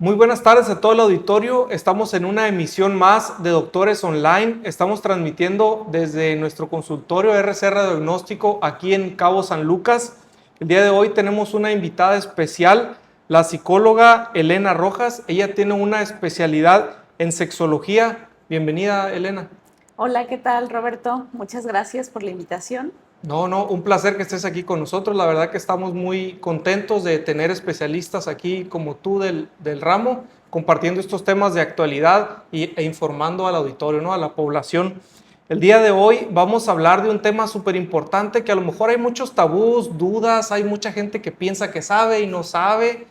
Muy buenas tardes a todo el auditorio. Estamos en una emisión más de Doctores Online. Estamos transmitiendo desde nuestro consultorio RC Radiodiagnóstico aquí en Cabo San Lucas. El día de hoy tenemos una invitada especial, la psicóloga Elena Rojas. Ella tiene una especialidad en sexología. Bienvenida, Elena. Hola, ¿qué tal, Roberto? Muchas gracias por la invitación. No, un placer que estés aquí con nosotros. La verdad que estamos muy contentos de tener especialistas aquí como tú del ramo, compartiendo estos temas de actualidad e informando al auditorio, ¿no? A la población. El día de hoy vamos a hablar de un tema súper importante que a lo mejor hay muchos tabús, dudas, hay mucha gente que piensa que sabe y no sabe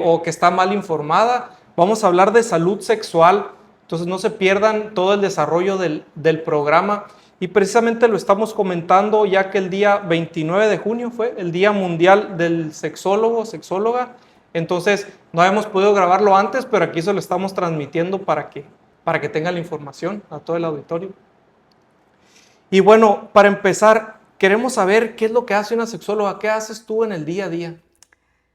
o que está mal informada. Vamos a hablar de salud sexual, entonces no se pierdan todo el desarrollo del programa. Y precisamente lo estamos comentando ya que el día 29 de junio fue el Día Mundial del Sexólogo, Sexóloga. Entonces no habíamos podido grabarlo antes, pero aquí se lo estamos transmitiendo para que tenga la información a todo el auditorio. Y bueno, para empezar, queremos saber qué es lo que hace una sexóloga, qué haces tú en el día a día.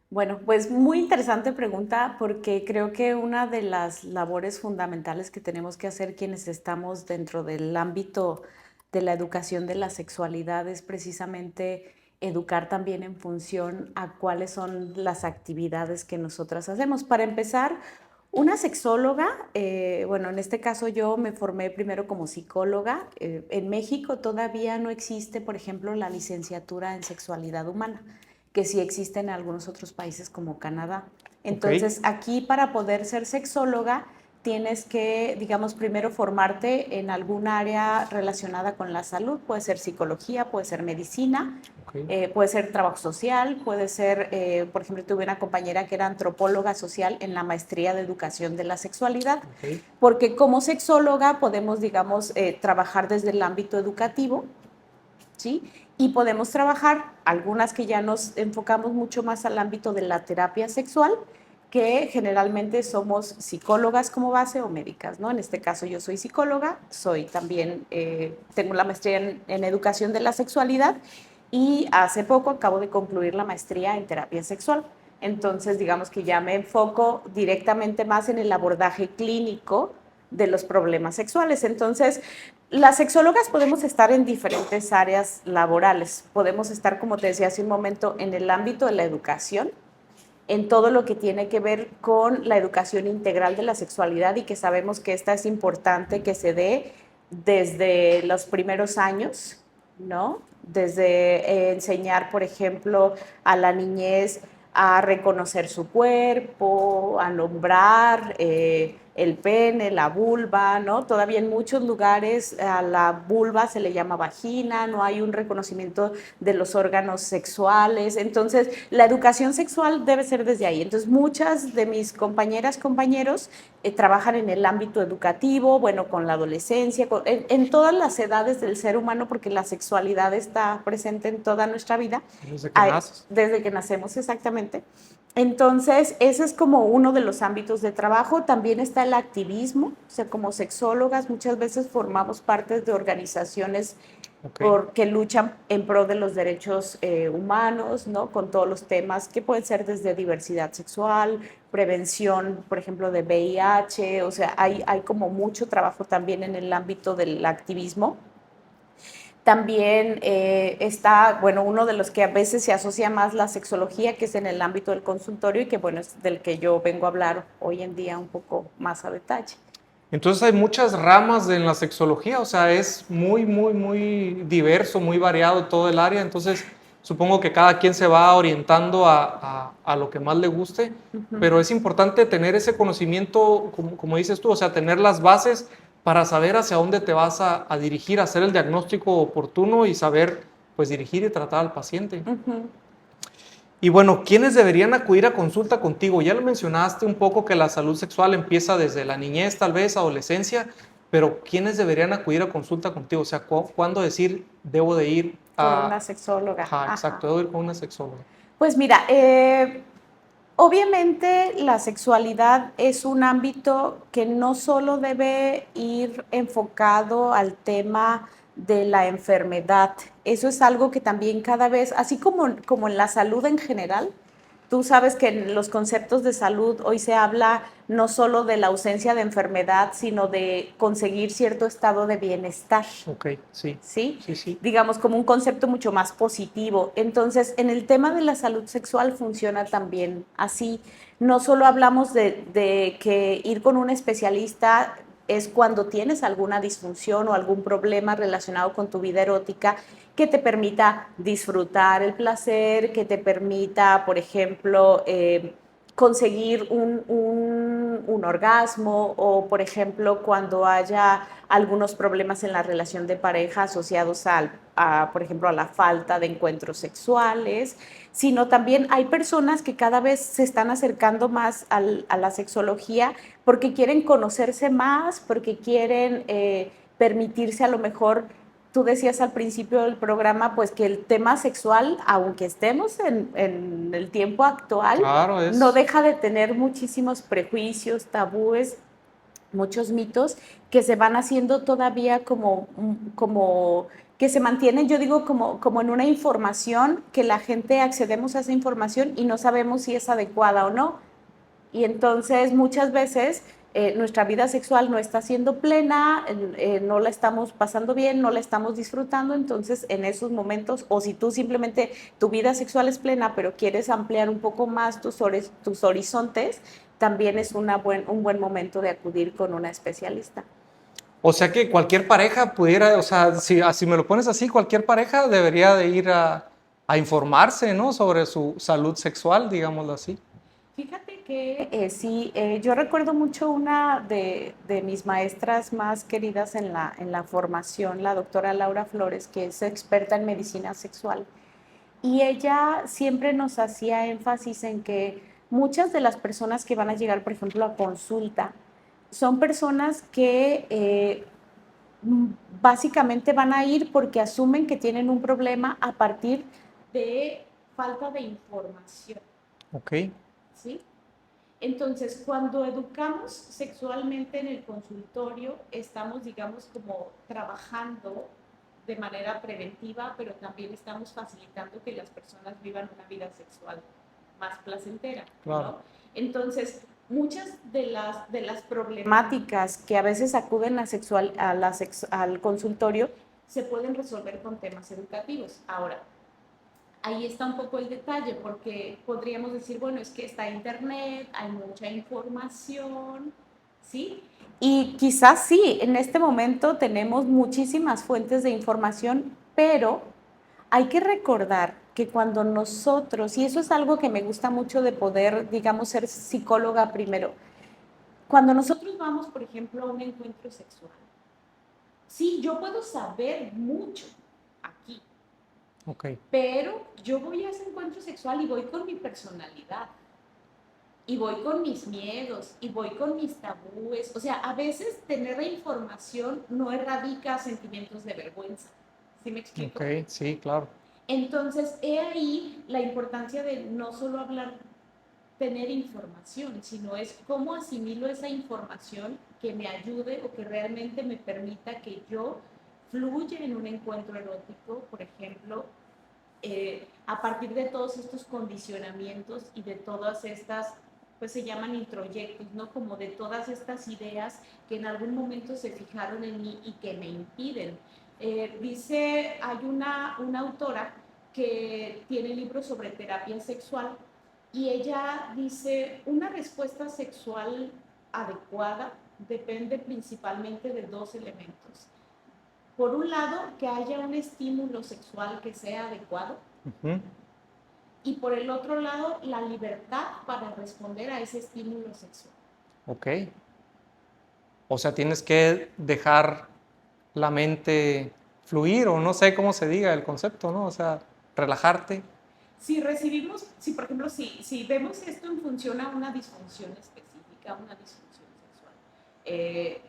Bueno, pues muy interesante pregunta porque creo que una de las labores fundamentales que tenemos que hacer quienes estamos dentro del ámbito de la educación de la sexualidad es precisamente educar también en función a cuáles son las actividades que nosotras hacemos. Para empezar, una sexóloga, bueno, en este caso yo me formé primero como psicóloga. En México todavía no existe, por ejemplo, la licenciatura en sexualidad humana, que sí existe en algunos otros países como Canadá. Ok, Entonces, aquí para poder ser sexóloga tienes que, digamos, primero formarte en algún área relacionada con la salud. Puede ser psicología, puede ser medicina, ok, puede ser trabajo social, puede ser, por ejemplo, tuve una compañera que era antropóloga social en la maestría de educación de la sexualidad, ok, porque como sexóloga podemos, digamos, trabajar desde el ámbito educativo, ¿sí? Y podemos trabajar, algunas que ya nos enfocamos mucho más al ámbito de la terapia sexual, que generalmente somos psicólogas como base o médicas, ¿no? En este caso yo soy psicóloga, soy también, tengo la maestría en educación de la sexualidad y hace poco acabo de concluir la maestría en terapia sexual. Entonces, digamos que ya me enfoco directamente más en el abordaje clínico de los problemas sexuales. Entonces, las sexólogas podemos estar en diferentes áreas laborales. Podemos estar, como te decía hace un momento, en el ámbito de la educación, en todo lo que tiene que ver con la educación integral de la sexualidad y que sabemos que esta es importante que se dé desde los primeros años, ¿no? Desde enseñar, por ejemplo, a la niñez a reconocer su cuerpo, a nombrar el pene, la vulva, ¿no? Todavía en muchos lugares a la vulva se le llama vagina, no hay un reconocimiento de los órganos sexuales. Entonces, la educación sexual debe ser desde ahí. Entonces, muchas de mis compañeras, compañeros trabajan en el ámbito educativo, bueno, con la adolescencia, en todas las edades del ser humano, porque la sexualidad está presente en toda nuestra vida, desde que naces. desde que nacemos exactamente. Entonces, ese es como uno de los ámbitos de trabajo. También está el activismo, o sea, como sexólogas muchas veces formamos parte de organizaciones Ok. que luchan en pro de los derechos humanos, ¿no? Con todos los temas que pueden ser desde diversidad sexual, prevención, por ejemplo, de VIH, o sea, hay como mucho trabajo también en el ámbito del activismo. También está, bueno, uno de los que a veces se asocia más la sexología, que es en el ámbito del consultorio y que, bueno, es del que yo vengo a hablar hoy en día un poco más a detalle. Entonces hay muchas ramas en la sexología, o sea, es muy diverso, muy variado todo el área, entonces supongo que cada quien se va orientando a lo que más le guste, pero es importante tener ese conocimiento, como dices tú, o sea, tener las bases para saber hacia dónde te vas a dirigir, hacer el diagnóstico oportuno y saber, pues, dirigir y tratar al paciente. Y bueno, ¿quiénes deberían acudir a consulta contigo? Ya lo mencionaste un poco que la salud sexual empieza desde la niñez, tal vez, adolescencia, pero ¿quiénes deberían acudir a consulta contigo? O sea, ¿cuándo decir debo de ir Con a... una sexóloga. Ajá, Ajá. exacto, debo ir con una sexóloga. Pues mira, obviamente la sexualidad es un ámbito que no solo debe ir enfocado al tema de la enfermedad. Eso es algo que también cada vez, así como en la salud en general, Tú sabes que en los conceptos de salud hoy se habla no solo de la ausencia de enfermedad, sino de conseguir cierto estado de bienestar. Ok, sí, ¿Sí? sí, sí. Digamos, como un concepto mucho más positivo. Entonces, en el tema de la salud sexual funciona también así. No solo hablamos de que ir con un especialista es cuando tienes alguna disfunción o algún problema relacionado con tu vida erótica que te permita disfrutar el placer, que te permita, por ejemplo, conseguir un orgasmo o, por ejemplo, cuando haya algunos problemas en la relación de pareja asociados por ejemplo, a la falta de encuentros sexuales, sino también hay personas que cada vez se están acercando más a la sexología porque quieren conocerse más, porque quieren permitirse a lo mejor. Tú decías al principio del programa, pues que el tema sexual, aunque estemos en el tiempo actual, Claro, no es... deja de tener muchísimos prejuicios, tabúes, muchos mitos que se van haciendo todavía como que se mantienen, yo digo, como en una información que la gente accedemos a esa información y no sabemos si es adecuada o no. Y entonces muchas veces nuestra vida sexual no está siendo plena, no la estamos pasando bien, no la estamos disfrutando, entonces en esos momentos, o si tú simplemente tu vida sexual es plena, pero quieres ampliar un poco más tus horizontes, también es un buen momento de acudir con una especialista. O sea que cualquier pareja pudiera, o sea, si me lo pones así, cualquier pareja debería de ir a informarse, ¿no? Sobre su salud sexual, digámoslo así. Fíjate que sí, yo recuerdo mucho una de mis maestras más queridas en la formación, la doctora Laura Flores, que es experta en medicina sexual. Y ella siempre nos hacía énfasis en que muchas de las personas que van a llegar, por ejemplo, a consulta, son personas que básicamente van a ir porque asumen que tienen un problema a partir de falta de información, Ok, ¿sí? Entonces, cuando educamos sexualmente en el consultorio, estamos, digamos, como trabajando de manera preventiva, pero también estamos facilitando que las personas vivan una vida sexual más placentera, claro. ¿no? Entonces, muchas de las problemáticas que a veces acuden al consultorio se pueden resolver con temas educativos. Ahora, ahí está un poco el detalle, porque podríamos decir, bueno, es que está internet, hay mucha información, ¿sí? Y quizás sí, en este momento tenemos muchísimas fuentes de información, pero hay que recordar que cuando nosotros, y eso es algo que me gusta mucho de poder, digamos, ser psicóloga primero, cuando nosotros vamos, por ejemplo, a un encuentro sexual, sí, yo puedo saber mucho aquí, Ok, pero yo voy a ese encuentro sexual y voy con mi personalidad, y voy con mis miedos, y voy con mis tabúes. O sea, a veces tener la información no erradica sentimientos de vergüenza. ¿Sí me explico? ok, sí, claro. Entonces, he ahí la importancia de no solo hablar, tener información, sino es cómo asimilo esa información que me ayude o que realmente me permita que yo fluya en un encuentro erótico, por ejemplo, a partir de todos estos condicionamientos y de todas estas, pues se llaman introyectos, ¿no? Como de todas estas ideas que en algún momento se fijaron en mí y que me impiden. Hay una autora que tiene libros sobre terapia sexual y ella dice, una respuesta sexual adecuada depende principalmente de dos elementos. Por un lado, que haya un estímulo sexual que sea adecuado, Ujú. y por el otro lado, la libertad para responder a ese estímulo sexual. Ok. O sea, tienes que dejar la mente fluir, o no sé cómo se diga el concepto, ¿no? O sea, relajarte. Si por ejemplo, si vemos esto en función a una disfunción específica, una disfunción sexual, eh,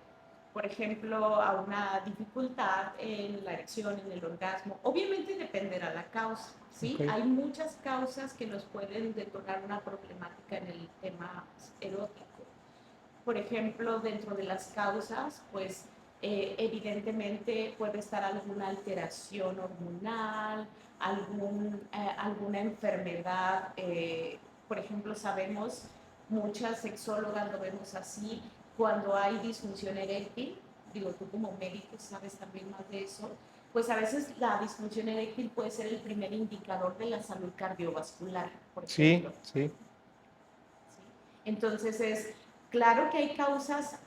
por ejemplo, a una dificultad en la erección, en el orgasmo, obviamente dependerá la causa, ¿sí? Ok. Hay muchas causas que nos pueden detonar una problemática en el tema erótico. Por ejemplo, dentro de las causas, pues evidentemente puede estar alguna alteración hormonal, alguna enfermedad por ejemplo, sabemos, muchas sexólogas lo vemos así, cuando hay disfunción eréctil, digo, tú como médico sabes también más de eso, pues a veces la disfunción eréctil puede ser el primer indicador de la salud cardiovascular, por Sí, ejemplo. sí. ¿Sí? Entonces es claro que hay causas,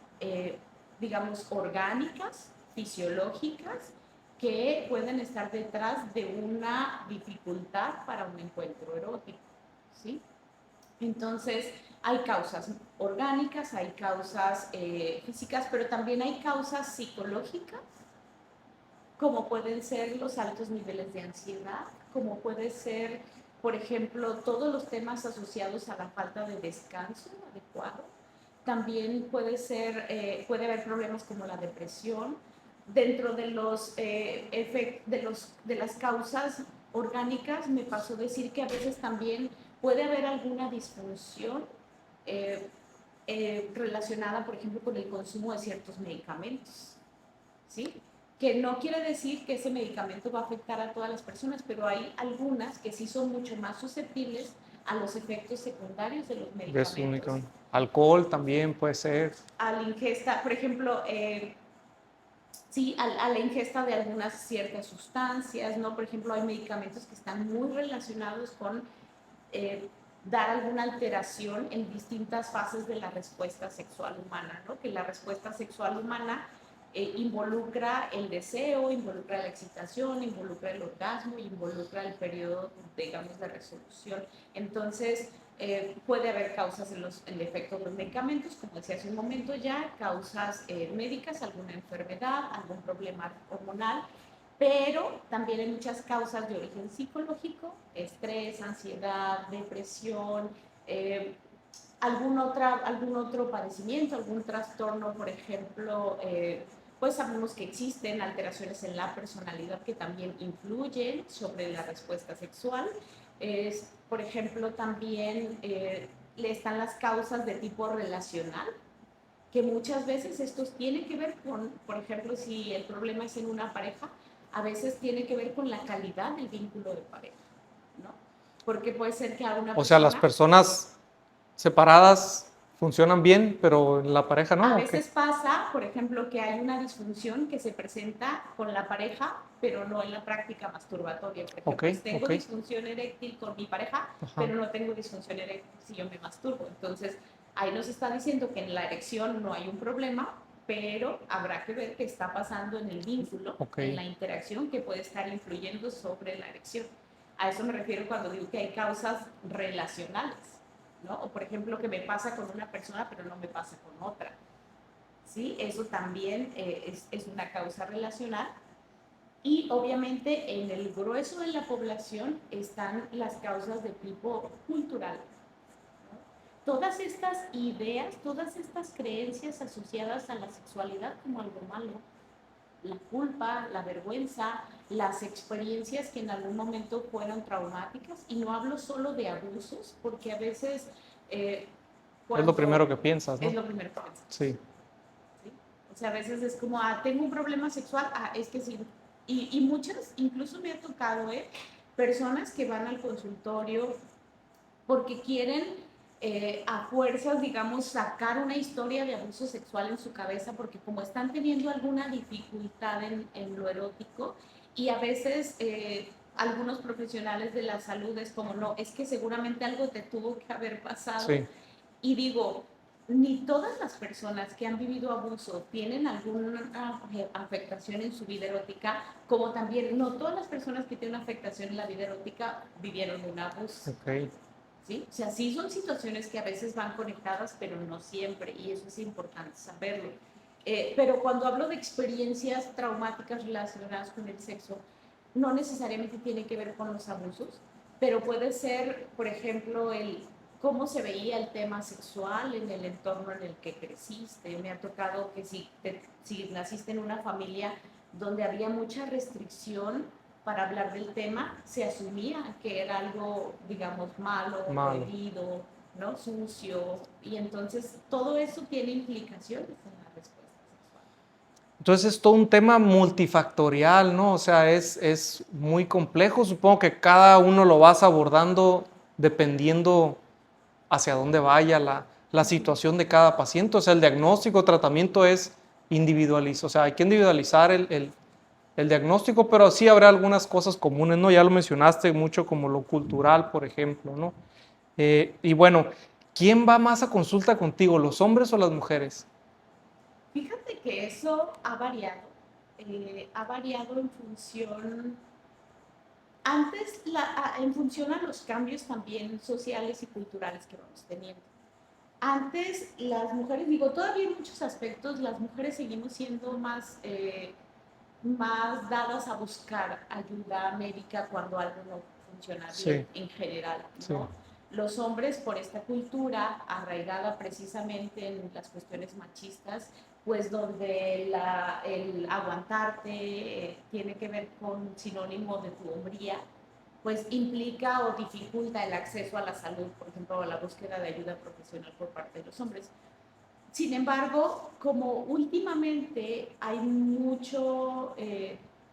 digamos, orgánicas, fisiológicas, que pueden estar detrás de una dificultad para un encuentro erótico, ¿sí? Entonces, hay causas orgánicas, hay causas físicas, pero también hay causas psicológicas, como pueden ser los altos niveles de ansiedad, como puede ser, por ejemplo, todos los temas asociados a la falta de descanso adecuado. También puede ser, puede haber problemas como la depresión. Dentro de de las causas orgánicas, me pasó decir que a veces también puede haber alguna disfunción eh, relacionada, por ejemplo, con el consumo de ciertos medicamentos, ¿sí? Que no quiere decir que ese medicamento va a afectar a todas las personas, pero hay algunas que sí son mucho más susceptibles a los efectos secundarios de los Es medicamentos. único. Alcohol también puede ser. A la ingesta, por ejemplo, sí, a la ingesta de algunas ciertas sustancias, ¿no? Por ejemplo, hay medicamentos que están muy relacionados con eh, dar alguna alteración en distintas fases de la respuesta sexual humana, ¿no? Que la respuesta sexual humana involucra el deseo, involucra la excitación, involucra el orgasmo, involucra el periodo, digamos, de resolución. Entonces, puede haber causas en el efecto de los medicamentos, como decía hace un momento ya, causas médicas, alguna enfermedad, algún problema hormonal, pero también hay muchas causas de origen psicológico, estrés, ansiedad, depresión, algún otro padecimiento, algún trastorno, por ejemplo, pues sabemos que existen alteraciones en la personalidad que también influyen sobre la respuesta sexual. Por ejemplo, también le están las causas de tipo relacional, que muchas veces estos tienen que ver con, por ejemplo, si el problema es en una pareja, a veces tiene que ver con la calidad del vínculo de pareja, ¿no? Porque puede ser que a una O sea, las persona, personas separadas funcionan bien, pero en la pareja a no, ¿o qué? veces pasa, por ejemplo, que hay una disfunción que se presenta con la pareja, pero no en la práctica masturbatoria. Por Ok, ejemplo, tengo ok. disfunción eréctil con mi pareja, Ajá. pero no tengo disfunción eréctil si yo me masturbo. Entonces, ahí nos está diciendo que en la erección no hay un problema, pero habrá que ver qué está pasando en el vínculo, Ok. en la interacción que puede estar influyendo sobre la erección. A eso me refiero cuando digo que hay causas relacionales, ¿no? O por ejemplo, que me pasa con una persona, pero no me pasa con otra. ¿Sí? Eso también es una causa relacional. Y obviamente en el grueso de la población están las causas de tipo cultural. Todas estas ideas, todas estas creencias asociadas a la sexualidad como algo malo, la culpa, la vergüenza, las experiencias que en algún momento fueron traumáticas, y no hablo solo de abusos, porque a veces eh, Es lo primero cuando que piensas, es ¿no? lo primero que pensamos. Sí. ¿Sí? O sea, a veces es como, tengo un problema sexual, es que sí. Y muchas, incluso me ha tocado, personas que van al consultorio porque quieren a fuerzas, digamos, sacar una historia de abuso sexual en su cabeza, porque como están teniendo alguna dificultad en lo erótico, y a veces algunos profesionales de la salud es como, no, es que seguramente algo te tuvo que haber pasado, Sí. y digo, ni todas las personas que han vivido abuso tienen alguna afectación en su vida erótica, como también no todas las personas que tienen una afectación en la vida erótica vivieron un abuso. Ok. ¿Sí? O sea, sí son situaciones que a veces van conectadas, pero no siempre, y eso es importante saberlo. Pero cuando hablo de experiencias traumáticas relacionadas con el sexo, no necesariamente tiene que ver con los abusos, pero puede ser, por ejemplo, el cómo se veía el tema sexual en el entorno en el que creciste. Me ha tocado que si naciste en una familia donde había mucha restricción para hablar del tema, se asumía que era algo, digamos, malo, Malo. prohibido, ¿no? Sucio, y entonces todo eso tiene implicaciones en la respuesta sexual. Entonces es todo un tema multifactorial, ¿no? O sea, es muy complejo. Supongo que cada uno lo vas abordando dependiendo hacia dónde vaya la situación de cada paciente. O sea, el diagnóstico, tratamiento es individualizado. O sea, hay que individualizar el diagnóstico, pero sí habrá algunas cosas comunes, ¿no? Ya lo mencionaste mucho como lo cultural, por ejemplo, ¿no? Y bueno, ¿quién va más a consulta contigo, los hombres o las mujeres? Fíjate que eso ha variado en función, antes en función a los cambios también sociales y culturales que vamos teniendo. Antes las mujeres, digo, todavía en muchos aspectos las mujeres seguimos siendo más dadas a buscar ayuda médica cuando algo no funciona bien Sí, en general, sí, ¿no? Los hombres, por esta cultura arraigada precisamente en las cuestiones machistas, pues donde el aguantarte tiene que ver con sinónimo de tu hombría, pues implica o dificulta el acceso a la salud, por ejemplo, a la búsqueda de ayuda profesional por parte de los hombres. Sin embargo, como últimamente hay mucho,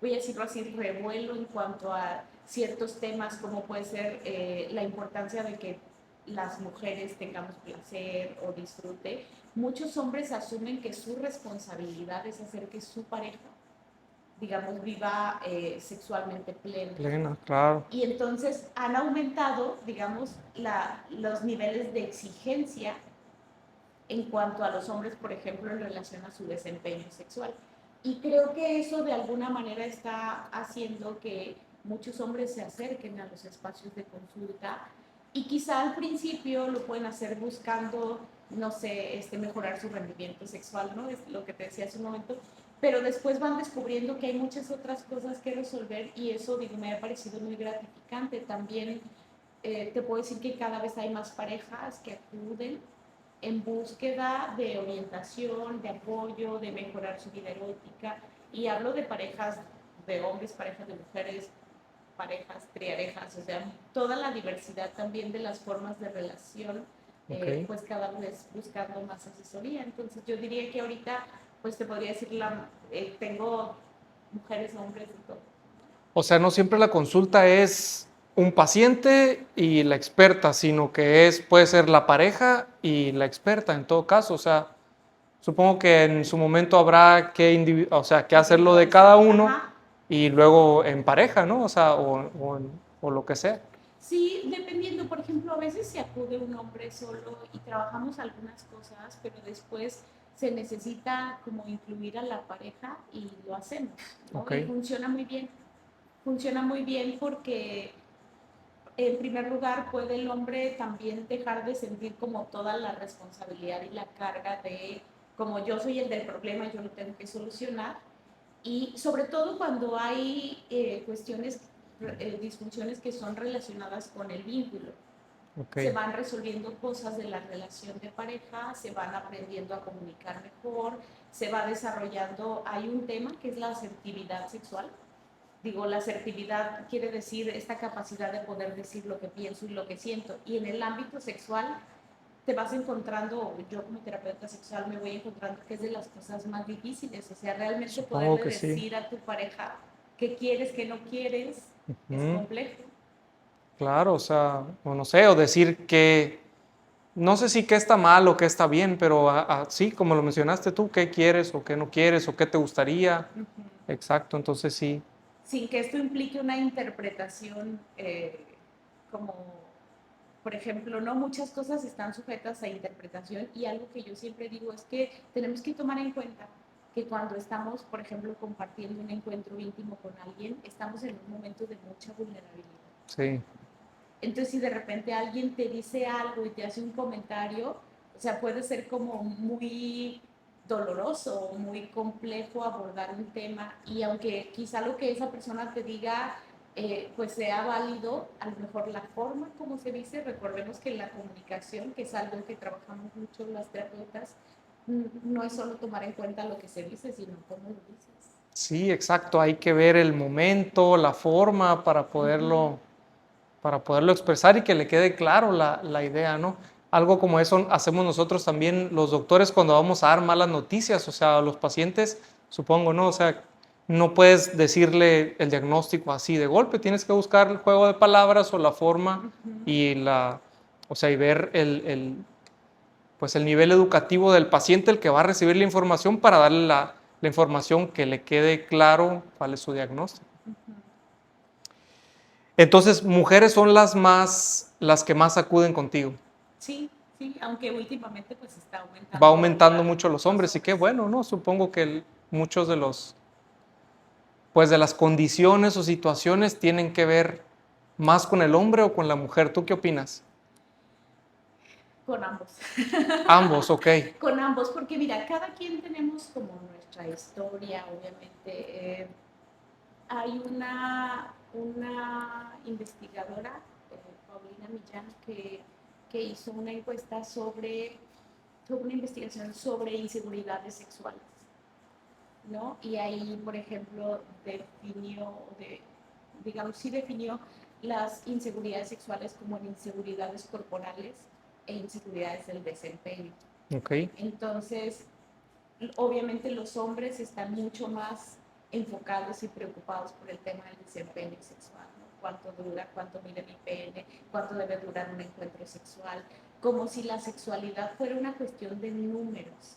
voy a decirlo así, revuelo en cuanto a ciertos temas, como puede ser la importancia de que las mujeres tengamos placer o disfrute, muchos hombres asumen que su responsabilidad es hacer que su pareja, digamos, viva sexualmente plena. plena, claro. Y entonces han aumentado, digamos, los niveles de exigencia en cuanto a los hombres, por ejemplo, en relación a su desempeño sexual. Y creo que eso de alguna manera está haciendo que muchos hombres se acerquen a los espacios de consulta y quizá al principio lo pueden hacer buscando, no sé, mejorar su rendimiento sexual, ¿no? Es lo que te decía hace un momento, pero después van descubriendo que hay muchas otras cosas que resolver y eso, digo, me ha parecido muy gratificante. También te puedo decir que cada vez hay más parejas que acuden en búsqueda de orientación, de apoyo, de mejorar su vida erótica. Y hablo de parejas de hombres, parejas de mujeres, parejas, triarejas, o sea, toda la diversidad también de las formas de relación, Ok. pues cada vez buscando más asesoría. Entonces yo diría que ahorita, pues te podría decir, tengo mujeres, hombres y todo. O sea, no siempre la consulta es un paciente y la experta, sino que puede ser la pareja y la experta en todo caso. O sea, supongo que en su momento habrá o sea, que hacerlo de cada Individualizar, uno ajá. y luego en pareja, ¿no? O sea, o lo que sea. Sí, dependiendo, por ejemplo, a veces se acude un hombre solo y trabajamos algunas cosas, pero después se necesita como incluir a la pareja y lo hacemos, ¿no? Ok, Y funciona muy bien porque en primer lugar puede el hombre también dejar de sentir como toda la responsabilidad y la carga de, como yo soy el del problema, yo lo tengo que solucionar, y sobre todo cuando hay cuestiones, disfunciones que son relacionadas con el vínculo. ok. Se van resolviendo cosas de la relación de pareja, se van aprendiendo a comunicar mejor, se va desarrollando, hay un tema que es la asertividad sexual. Digo, la asertividad quiere decir esta capacidad de poder decir lo que pienso y lo que siento. Y en el ámbito sexual te vas encontrando, yo como terapeuta sexual me voy encontrando que es de las cosas más difíciles, o sea, realmente Supongo poderle que sí. decir a tu pareja qué quieres, qué no quieres, es Mm, complejo. claro, o sea, o no sé, o decir que, no sé si qué está mal o qué está bien, pero sí, como lo mencionaste tú, qué quieres o qué no quieres o qué te gustaría. Uh -huh. Exacto, entonces sí. Sin que esto implique una interpretación como, por ejemplo, no muchas cosas están sujetas a interpretación y algo que yo siempre digo es que tenemos que tomar en cuenta que cuando estamos, por ejemplo, compartiendo un encuentro íntimo con alguien, estamos en un momento de mucha vulnerabilidad. Sí, Entonces, si de repente alguien te dice algo y te hace un comentario, o sea, puede ser como muy doloroso, muy complejo abordar un tema y aunque quizá lo que esa persona te diga pues sea válido, a lo mejor la forma como se dice, recordemos que la comunicación, que es algo que trabajamos mucho las terapeutas, no es solo tomar en cuenta lo que se dice, sino cómo lo dices. sí, exacto. Hay que ver el momento, la forma Uh -huh. para poderlo expresar y que le quede claro la idea, ¿no? Algo como eso hacemos nosotros también los doctores cuando vamos a dar malas noticias, o sea, a los pacientes, supongo, ¿no? O sea, no puedes decirle el diagnóstico así de golpe, tienes que buscar el juego de palabras o la forma Uh -huh. y O sea, y ver pues el nivel educativo del paciente, el que va a recibir la información, para darle la información que le quede claro cuál es su diagnóstico. Entonces, mujeres son las que más acuden contigo. Sí, sí, aunque últimamente pues está aumentando. Va aumentando mucho los hombres, y qué bueno, ¿no? Supongo que muchos pues de las condiciones o situaciones tienen que ver más con el hombre o con la mujer. ¿Tú qué opinas? Con ambos. Ambos, ok. Con ambos, porque mira, cada quien tenemos como nuestra historia, obviamente. Hay una investigadora, Paulina Millán, que hizo una encuesta tuvo una investigación sobre inseguridades sexuales, ¿no? Y ahí, por ejemplo, definió las inseguridades sexuales como en inseguridades corporales e inseguridades del desempeño. Ok. Entonces, obviamente los hombres están mucho más enfocados y preocupados por el tema del desempeño sexual, ¿no? Cuánto dura, cuánto mide mi pene, cuánto debe durar un encuentro sexual, como si la sexualidad fuera una cuestión de números.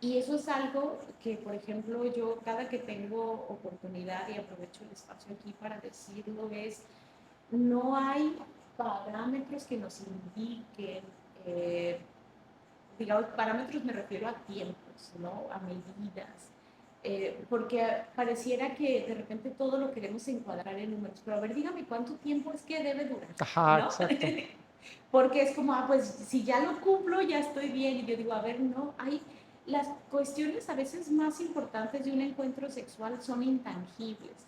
Y eso es algo que, por ejemplo, yo cada que tengo oportunidad y aprovecho el espacio aquí para decirlo no hay parámetros que nos indiquen, digamos, parámetros me refiero a tiempos, ¿no? A medidas, porque pareciera que de repente todo lo queremos encuadrar en números, pero a ver, dígame cuánto tiempo es que debe durar, Ajá, ¿no? exacto. Porque es como, pues si ya lo cumplo, ya estoy bien. Y yo digo, a ver, no, hay las cuestiones a veces más importantes de un encuentro sexual son intangibles.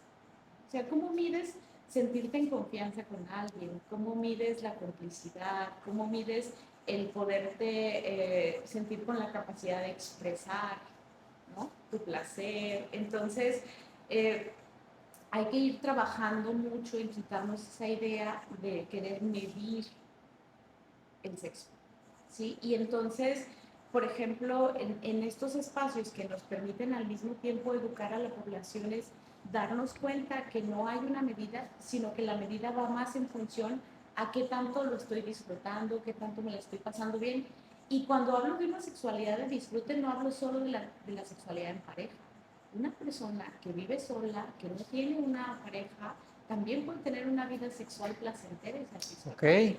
O sea, ¿cómo mides sentirte en confianza con alguien? ¿Cómo mides la complicidad? ¿Cómo mides el poderte sentir con la capacidad de expresar, ¿no? Tu placer? Entonces, eh, hay que ir trabajando mucho en quitarnos esa idea de querer medir el sexo, ¿sí? Y entonces, por ejemplo, en estos espacios que nos permiten al mismo tiempo educar a la población es darnos cuenta que no hay una medida, sino que la medida va más en función a qué tanto lo estoy disfrutando, qué tanto me la estoy pasando bien. Y cuando hablo de una sexualidad de disfrute, no hablo solo de la sexualidad en pareja. Una persona que vive sola, que no tiene una pareja, también puede tener una vida sexual placentera y satisfactoria. Ok.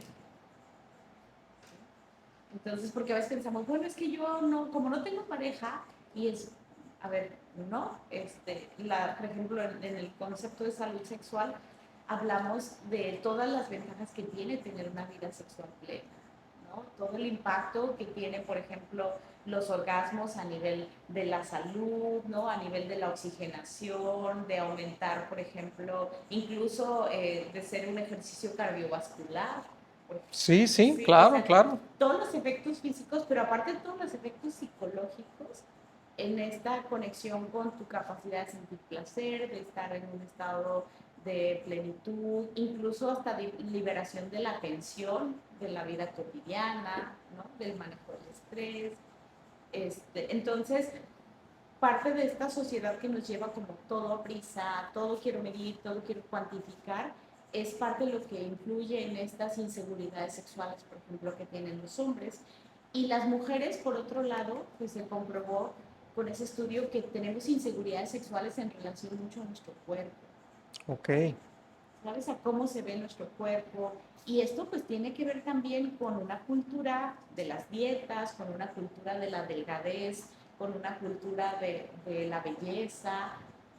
Entonces, porque a veces pensamos, bueno, es que yo no, como no tengo pareja, y es, a ver, no, por ejemplo, en el concepto de salud sexual, hablamos de todas las ventajas que tiene tener una vida sexual plena, ¿no? Todo el impacto que tiene, por ejemplo, los orgasmos a nivel de la salud, ¿no? A nivel de la oxigenación, de aumentar, por ejemplo, incluso de ser un ejercicio cardiovascular. Sí, sí, Sí, o claro, sea, claro. todos los efectos físicos, pero aparte todos los efectos psicológicos en esta conexión con tu capacidad de sentir placer, de estar en un estado de plenitud, incluso hasta de liberación de la tensión de la vida cotidiana, ¿no? Del manejo del estrés. Entonces, parte de esta sociedad que nos lleva como todo a prisa, todo quiero medir, todo quiero cuantificar, es parte de lo que influye en estas inseguridades sexuales, por ejemplo, que tienen los hombres. Y las mujeres, por otro lado, pues se comprobó con ese estudio que tenemos inseguridades sexuales en relación mucho a nuestro cuerpo. Ok. ¿Sabes? A cómo se ve nuestro cuerpo. Y esto pues tiene que ver también con una cultura de las dietas, con una cultura de la delgadez, con una cultura de la belleza,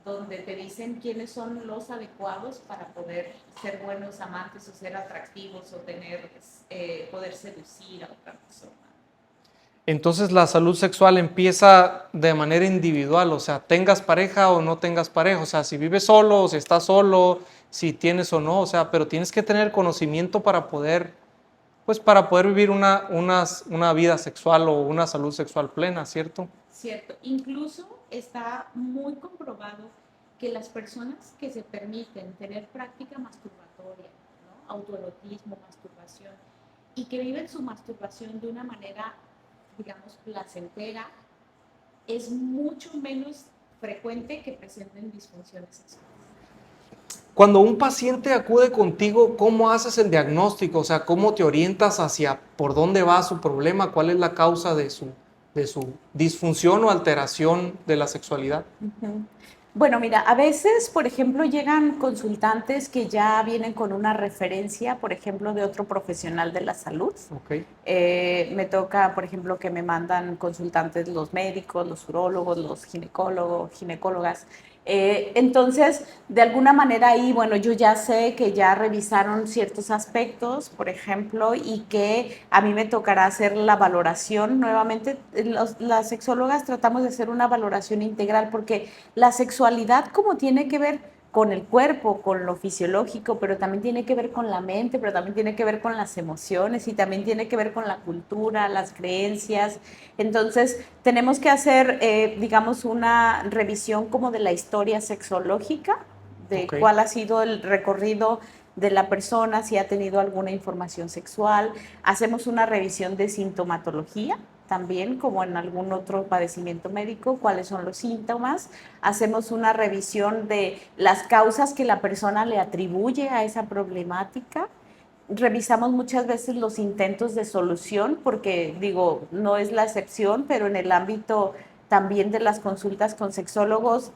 donde te dicen quiénes son los adecuados para poder ser buenos amantes o ser atractivos o poder seducir a otra persona. Entonces la salud sexual empieza de manera individual, o sea, tengas pareja o no tengas pareja, o sea, si vives solo o si estás solo, si tienes o no, o sea, pero tienes que tener conocimiento para poder, pues para poder vivir una vida sexual o una salud sexual plena, ¿cierto? Cierto, incluso está muy comprobado que las personas que se permiten tener práctica masturbatoria, ¿no? Autoerotismo, masturbación, y que viven su masturbación de una manera, digamos, placentera, es mucho menos frecuente que presenten disfunciones sexuales. Cuando un paciente acude contigo, ¿cómo haces el diagnóstico? O sea, ¿cómo te orientas hacia por dónde va su problema? ¿Cuál es la causa de su disfunción o alteración de la sexualidad? Ujú. Bueno, mira, a veces, por ejemplo, llegan consultantes que ya vienen con una referencia, por ejemplo, de otro profesional de la salud. Ok. Me toca, por ejemplo, que me mandan consultantes los médicos, los urólogos, los ginecólogos, ginecólogas. Entonces, de alguna manera ahí, bueno, yo ya sé que ya revisaron ciertos aspectos, por ejemplo, y que a mí me tocará hacer la valoración nuevamente. Las sexólogas tratamos de hacer una valoración integral porque la sexualidad como tiene que ver con el cuerpo, con lo fisiológico, pero también tiene que ver con la mente, pero también tiene que ver con las emociones y también tiene que ver con la cultura, las creencias. Entonces, tenemos que hacer, digamos, una revisión como de la historia sexológica, de Ok. cuál ha sido el recorrido de la persona, si ha tenido alguna información sexual. Hacemos una revisión de sintomatología también, como en algún otro padecimiento médico, cuáles son los síntomas. Hacemos una revisión de las causas que la persona le atribuye a esa problemática. Revisamos muchas veces los intentos de solución, porque digo, no es la excepción, pero en el ámbito también de las consultas con sexólogos,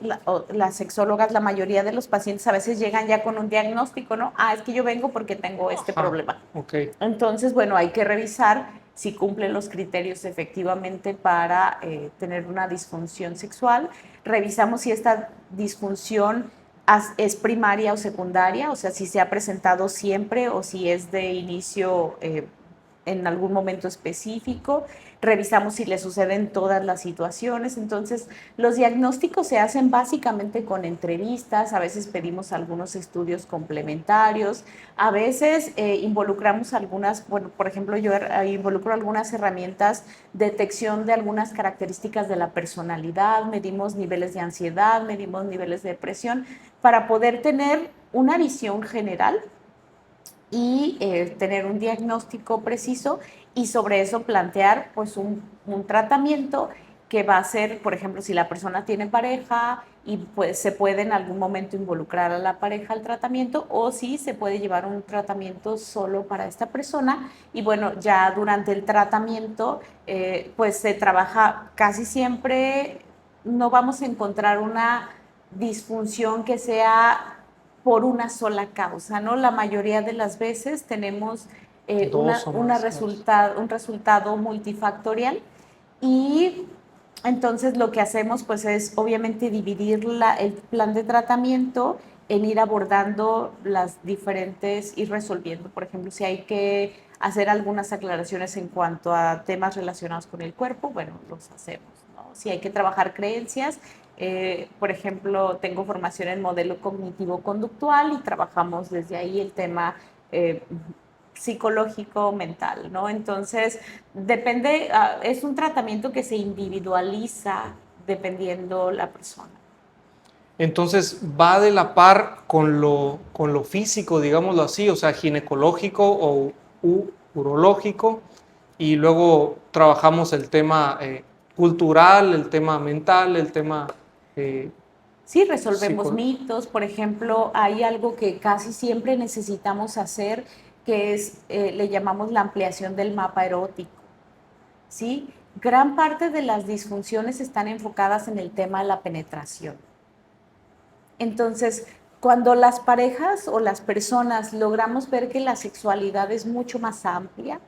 las sexólogas, la mayoría de los pacientes a veces llegan ya con un diagnóstico, ¿no? Ah, es que yo vengo porque tengo este Ajá. problema. Ok. Entonces, bueno, hay que revisar si cumplen los criterios efectivamente para tener una disfunción sexual. Revisamos si esta disfunción es primaria o secundaria, o sea, si se ha presentado siempre o si es de inicio en algún momento específico. Revisamos si le suceden todas las situaciones. Entonces, los diagnósticos se hacen básicamente con entrevistas, a veces pedimos algunos estudios complementarios, a veces involucramos algunas, bueno, por ejemplo, yo involucro algunas herramientas de detección de algunas características de la personalidad, medimos niveles de ansiedad, medimos niveles de depresión, para poder tener una visión general y tener un diagnóstico preciso y sobre eso plantear pues un tratamiento que va a ser, por ejemplo, si la persona tiene pareja y pues se puede en algún momento involucrar a la pareja al tratamiento o si se puede llevar un tratamiento solo para esta persona y bueno, ya durante el tratamiento pues se trabaja casi siempre, no vamos a encontrar una disfunción que sea por una sola causa, ¿no? La mayoría de las veces tenemos Dos o más casos. un resultado multifactorial y entonces lo que hacemos pues es obviamente dividir el plan de tratamiento en ir abordando las diferentes, ir resolviendo. Por ejemplo, si hay que hacer algunas aclaraciones en cuanto a temas relacionados con el cuerpo, bueno, los hacemos, ¿no? Si hay que trabajar creencias, por ejemplo, tengo formación en modelo cognitivo-conductual y trabajamos desde ahí el tema eh, psicológico, mental, ¿no? Entonces, depende, es un tratamiento que se individualiza dependiendo la persona. Entonces va de la par con lo físico, digámoslo así, o sea, ginecológico o urológico, y luego trabajamos el tema cultural, el tema mental, el tema eh, Sí, resolvemos psicológico. mitos, por ejemplo, hay algo que casi siempre necesitamos hacer, que es, le llamamos la ampliación del mapa erótico, ¿sí? Gran parte de las disfunciones están enfocadas en el tema de la penetración. Entonces, cuando las parejas o las personas logramos ver que la sexualidad es mucho más amplia,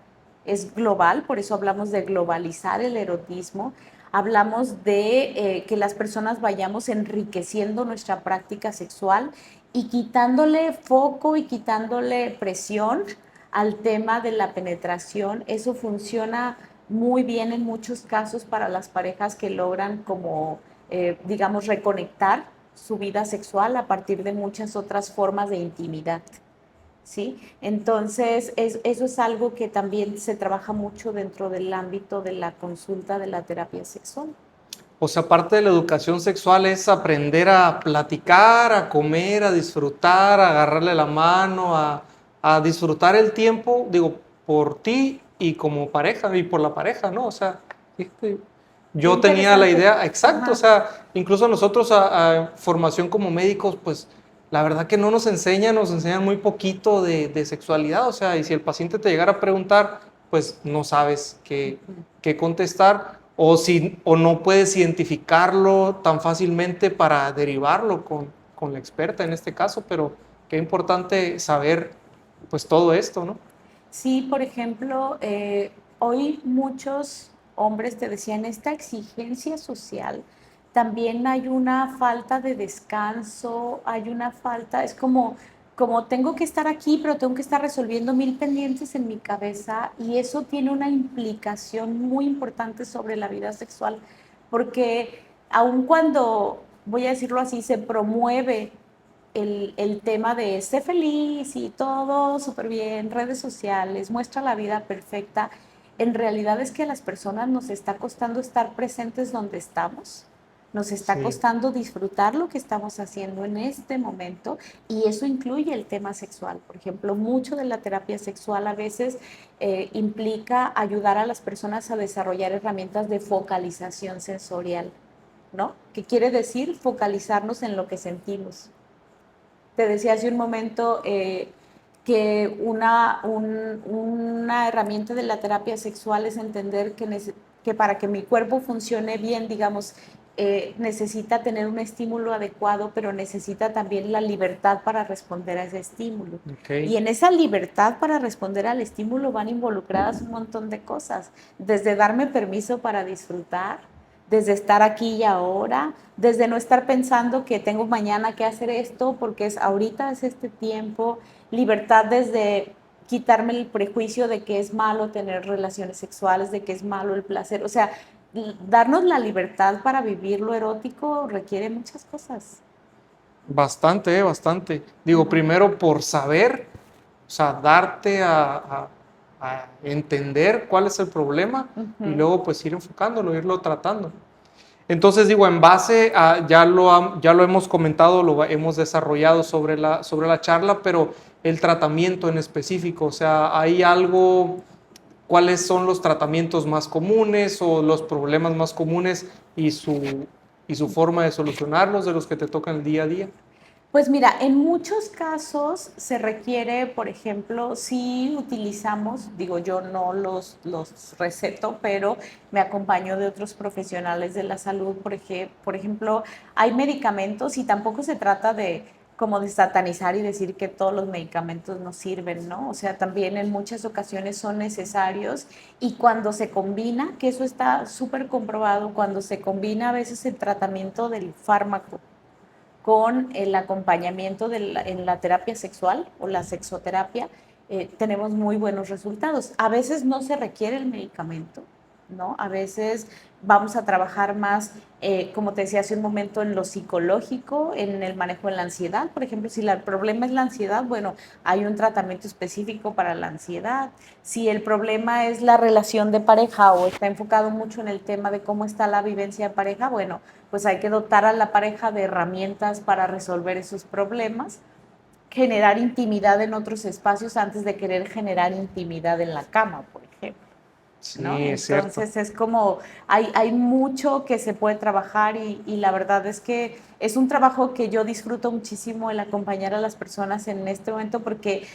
es global, por eso hablamos de globalizar el erotismo, hablamos de que las personas vayamos enriqueciendo nuestra práctica sexual y quitándole foco y quitándole presión al tema de la penetración. Eso funciona muy bien en muchos casos para las parejas que logran como, digamos, reconectar su vida sexual a partir de muchas otras formas de intimidad. ¿Sí? Entonces, eso es algo que también se trabaja mucho dentro del ámbito de la consulta de la terapia sexual. O sea, parte de la educación sexual es aprender a platicar, a comer, a disfrutar, a agarrarle la mano, a disfrutar el tiempo, digo, por ti y como pareja y por la pareja, ¿no? O sea, este, Qué yo tenía la interesante. idea, exacto, o Ajá. sea, incluso nosotros a formación como médicos, pues la verdad que no nos enseñan muy poquito de sexualidad, o sea, y si el paciente te llegara a preguntar, pues no sabes qué contestar, o no puedes identificarlo tan fácilmente para derivarlo con la experta en este caso, pero qué importante saber pues todo esto, ¿no? Sí, por ejemplo, hoy muchos hombres te decían esta exigencia social, también hay una falta de descanso, hay una falta, es como tengo que estar aquí, pero tengo que estar resolviendo mil pendientes en mi cabeza y eso tiene una implicación muy importante sobre la vida sexual, porque aun cuando, voy a decirlo así, se promueve el tema de ser feliz y todo súper bien, redes sociales, muestra la vida perfecta, en realidad es que a las personas nos está costando estar presentes donde estamos, nos está Sí. costando disfrutar lo que estamos haciendo en este momento y eso incluye el tema sexual. Por ejemplo, mucho de la terapia sexual a veces implica ayudar a las personas a desarrollar herramientas de focalización sensorial, ¿no? ¿Qué quiere decir? Focalizarnos en lo que sentimos. Te decía hace un momento que una herramienta de la terapia sexual es entender que para que mi cuerpo funcione bien, digamos, necesita tener un estímulo adecuado, pero necesita también la libertad para responder a ese estímulo. Ok. Y en esa libertad para responder al estímulo van involucradas un montón de cosas, desde darme permiso para disfrutar, desde estar aquí y ahora, desde no estar pensando que tengo mañana que hacer esto, porque ahorita es este tiempo, libertad desde quitarme el prejuicio de que es malo tener relaciones sexuales, de que es malo el placer, o sea, darnos la libertad para vivir lo erótico requiere muchas cosas. Bastante, bastante. Digo, Ujú. primero por saber, o sea, darte a entender cuál es el problema y Ujú. luego pues ir enfocándolo, irlo tratando. Entonces digo, en base a, ya lo hemos comentado, hemos desarrollado sobre la charla, pero el tratamiento en específico, o sea, ¿hay algo, cuáles son los tratamientos más comunes o los problemas más comunes y su forma de solucionarlos de los que te tocan el día a día? Pues mira, en muchos casos se requiere, por ejemplo, si utilizamos, digo yo no los receto, pero me acompaño de otros profesionales de la salud, por ejemplo, hay medicamentos y tampoco se trata de como de satanizar y decir que todos los medicamentos no sirven, ¿no? O sea, también en muchas ocasiones son necesarios y cuando se combina, que eso está súper comprobado, cuando se combina a veces el tratamiento del fármaco con el acompañamiento en la terapia sexual o la sexoterapia, tenemos muy buenos resultados. A veces no se requiere el medicamento, ¿no? A veces vamos a trabajar más, como te decía hace un momento, en lo psicológico, en el manejo de la ansiedad. Por ejemplo, si el problema es la ansiedad, bueno, hay un tratamiento específico para la ansiedad. Si el problema es la relación de pareja o está enfocado mucho en el tema de cómo está la vivencia de pareja, bueno, pues hay que dotar a la pareja de herramientas para resolver esos problemas, generar intimidad en otros espacios antes de querer generar intimidad en la cama, por ejemplo, ¿no? Sí, es cierto. Entonces es como, hay mucho que se puede trabajar y la verdad es que es un trabajo que yo disfruto muchísimo el acompañar a las personas en este momento porque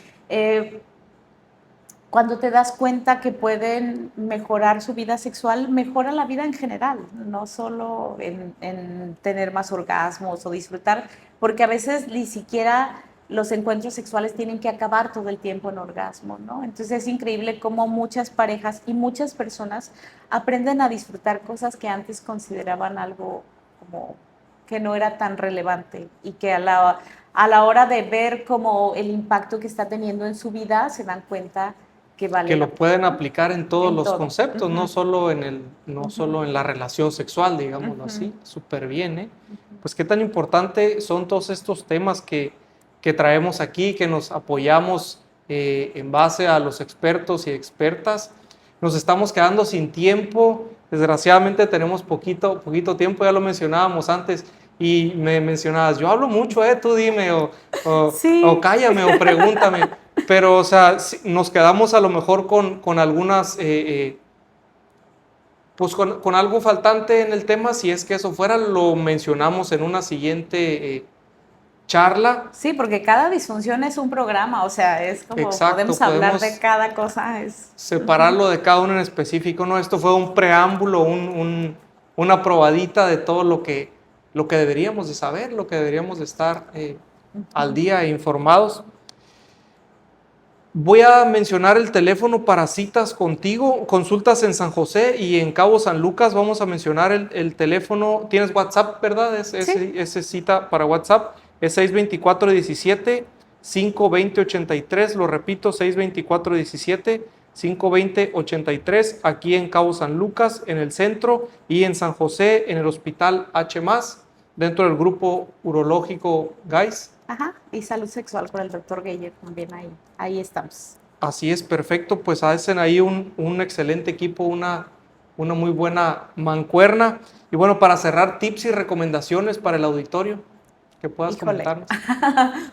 cuando te das cuenta que pueden mejorar su vida sexual, mejora la vida en general, no solo en tener más orgasmos o disfrutar, porque a veces ni siquiera los encuentros sexuales tienen que acabar todo el tiempo en orgasmo, ¿no? Entonces es increíble cómo muchas parejas y muchas personas aprenden a disfrutar cosas que antes consideraban algo como que no era tan relevante y que a la hora de ver como el impacto que está teniendo en su vida se dan cuenta que vale Que la lo pena, pueden ¿no? aplicar en todos En los todo. conceptos, no Ujú, solo no ujú, solo en la relación sexual, digámoslo ujú, así, súper bien, ¿eh? ujú. Pues qué tan importante son todos estos temas que traemos aquí, que nos apoyamos en base a los expertos y expertas. Nos estamos quedando sin tiempo, desgraciadamente tenemos poquito tiempo, ya lo mencionábamos antes, y me mencionabas, yo hablo mucho, tú dime, o Sí, cállame, o pregúntame. Pero, o sea, nos quedamos a lo mejor con algunas, pues con algo faltante en el tema. Si es que eso fuera, lo mencionamos en una siguiente charla. Sí, porque cada disfunción es un programa, o sea, es como Exacto, podemos hablar de cada cosa. Separarlo de cada uno en específico, ¿no? Esto fue un preámbulo, una probadita de todo lo que deberíamos de saber, lo que deberíamos de estar al día e informados. Voy a mencionar el teléfono para citas contigo, consultas en San José y en Cabo San Lucas. Vamos a mencionar el teléfono. ¿Tienes WhatsApp, verdad? Sí. Ese cita para WhatsApp es 624-17-520-83. Lo repito, 624-17-520-83. Aquí en Cabo San Lucas, en el centro, y en San José, en el Hospital H+, dentro del grupo urológico GAIS. Ajá, y salud sexual con el doctor Geyer también ahí estamos. Así es, perfecto, pues hacen ahí un excelente equipo, una muy buena mancuerna. Y bueno, para cerrar, tips y recomendaciones para el auditorio que puedas comentarnos.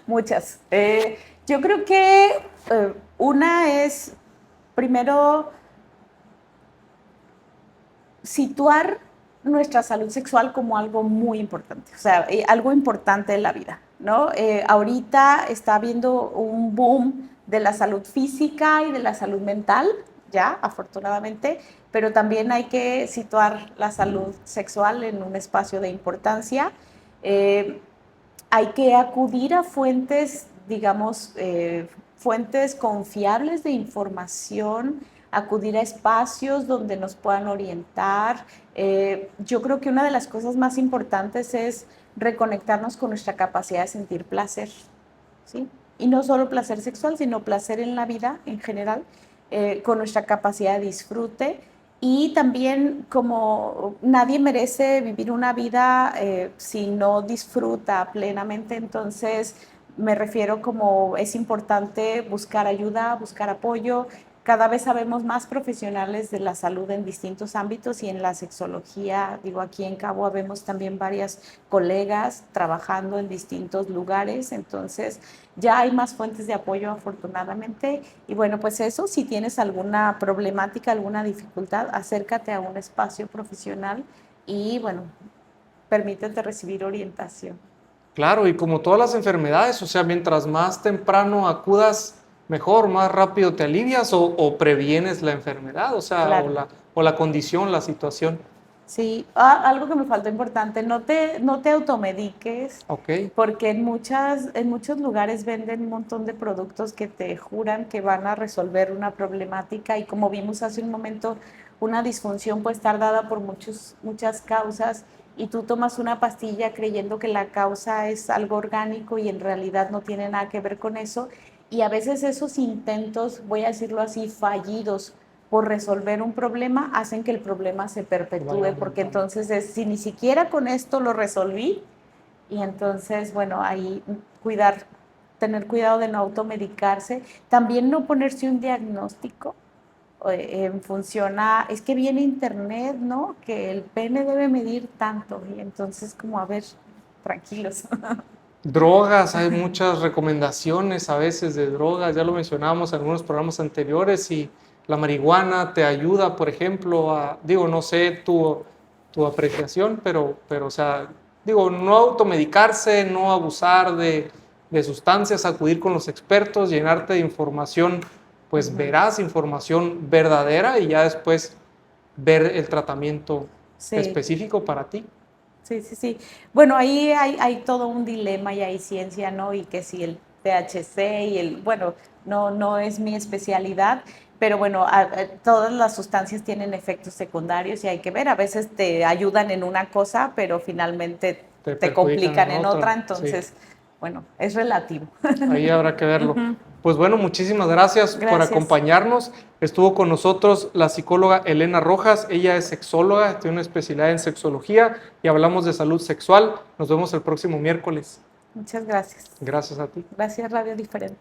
Muchas. Yo creo que una es, primero, situar nuestra salud sexual como algo muy importante, o sea, algo importante en la vida, ¿no? Ahorita está habiendo un boom de la salud física y de la salud mental, ya, afortunadamente, pero también hay que situar la salud sexual en un espacio de importancia. Hay que acudir a fuentes, digamos, fuentes confiables de información, acudir a espacios donde nos puedan orientar. Yo creo que una de las cosas más importantes es reconectarnos con nuestra capacidad de sentir placer, ¿sí? Y no solo placer sexual, sino placer en la vida en general, con nuestra capacidad de disfrute. Y también como nadie merece vivir una vida si no disfruta plenamente, entonces me refiero como es importante buscar ayuda, buscar apoyo. Cada vez sabemos más profesionales de la salud en distintos ámbitos y en la sexología, digo, aquí en Cabo vemos también varias colegas trabajando en distintos lugares, entonces ya hay más fuentes de apoyo afortunadamente. Y bueno, pues eso, si tienes alguna problemática, alguna dificultad, acércate a un espacio profesional y bueno, permítete recibir orientación. Claro, y como todas las enfermedades, o sea, mientras más temprano acudas, mejor, más rápido te alivias o previenes la enfermedad, o sea, Claro. o la condición, la situación. Sí, algo que me faltó importante, no te automediques, Ok. porque en muchos lugares venden un montón de productos que te juran que van a resolver una problemática y como vimos hace un momento, una disfunción puede estar dada por muchas causas y tú tomas una pastilla creyendo que la causa es algo orgánico y en realidad no tiene nada que ver con eso. Y a veces esos intentos, voy a decirlo así, fallidos por resolver un problema, hacen que el problema se perpetúe, porque entonces si ni siquiera con esto lo resolví, y entonces, bueno, ahí tener cuidado de no automedicarse, también no ponerse un diagnóstico en función a, es que viene internet, ¿no? Que el pene debe medir tanto, y entonces como, a ver, tranquilos. Drogas, hay muchas recomendaciones a veces de drogas, ya lo mencionábamos en algunos programas anteriores, y la marihuana te ayuda, por ejemplo, digo, no sé tu apreciación, pero, o sea, digo, no automedicarse, no abusar de sustancias, acudir con los expertos, llenarte de información, pues verás información verdadera y ya después ver el tratamiento específico para ti. Sí, sí, sí. Bueno, ahí hay todo un dilema y hay ciencia, ¿no? Y que si el THC bueno, no es mi especialidad, pero bueno, todas las sustancias tienen efectos secundarios y hay que ver, a veces te ayudan en una cosa, pero finalmente te complican en otra, entonces, sí. Bueno, es relativo. Ahí habrá que verlo. Pues bueno, muchísimas gracias por acompañarnos. Estuvo con nosotros la psicóloga Elena Rojas. Ella es sexóloga, tiene una especialidad en sexología y hablamos de salud sexual. Nos vemos el próximo miércoles. Muchas gracias. Gracias a ti. Gracias, Radio Diferente.